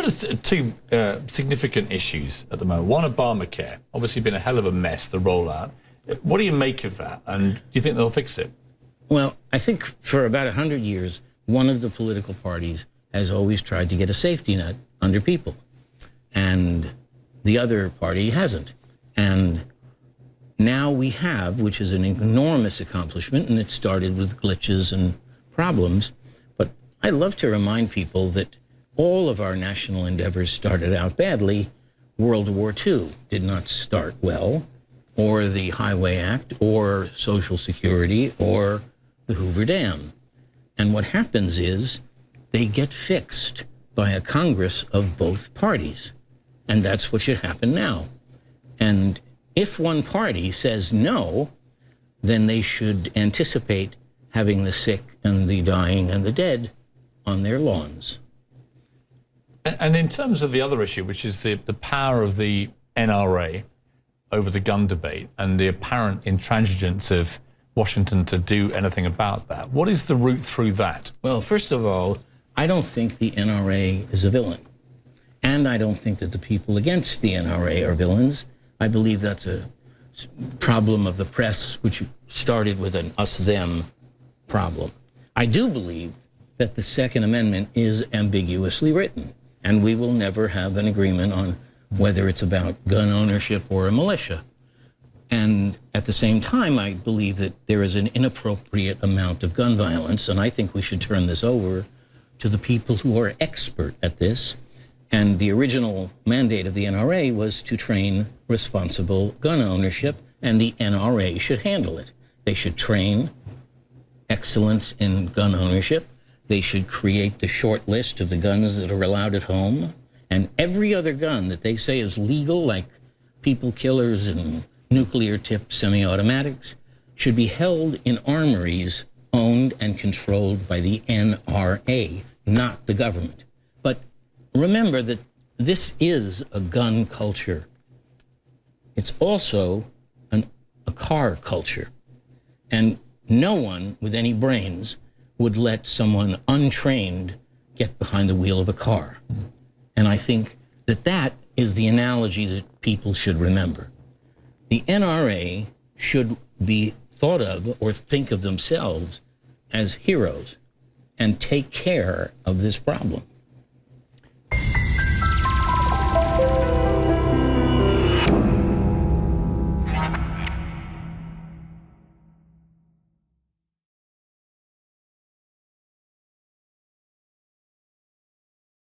turn to two significant issues at the moment. One, ObamaCare. Obviously been a hell of a mess, the rollout. What do you make of that? And do you think they'll fix it? Well, I think for about 100 years, one of the political parties has always tried to get a safety net under people. And the other party hasn't. And now we have, which is an enormous accomplishment, and it started with glitches and problems. But I love to remind people that all of our national endeavors started out badly. World War II did not start well, or the Highway Act, or Social Security, or the Hoover Dam. And what happens is they get fixed by a Congress of both parties. And that's what should happen now. And if one party says no, then they should anticipate having the sick and the dying and the dead on their lawns. And in terms of the other issue, which is the power of the NRA over the gun debate and the apparent intransigence of Washington to do anything about that, what is the route through that? Well, first of all, I don't think the NRA is a villain. And I don't think that the people against the NRA are villains. I believe that's a problem of the press, which started with an us-them problem. I do believe that the Second Amendment is ambiguously written, and we will never have an agreement on whether it's about gun ownership or a militia. And at the same time, I believe that there is an inappropriate amount of gun violence, and I think we should turn this over to the people who are expert at this. And the original mandate of the NRA was to train responsible gun ownership, and the NRA should handle it. They should train excellence in gun ownership. They should create the short list of the guns that are allowed at home. And every other gun that they say is legal, like people killers and nuclear-tipped semi-automatics, should be held in armories owned and controlled by the NRA, not the government. But remember that this is a gun culture. It's also a car culture. And no one with any brains would let someone untrained get behind the wheel of a car. And I think that that is the analogy that people should remember. The NRA should be thought of or think of themselves as heroes and take care of this problem.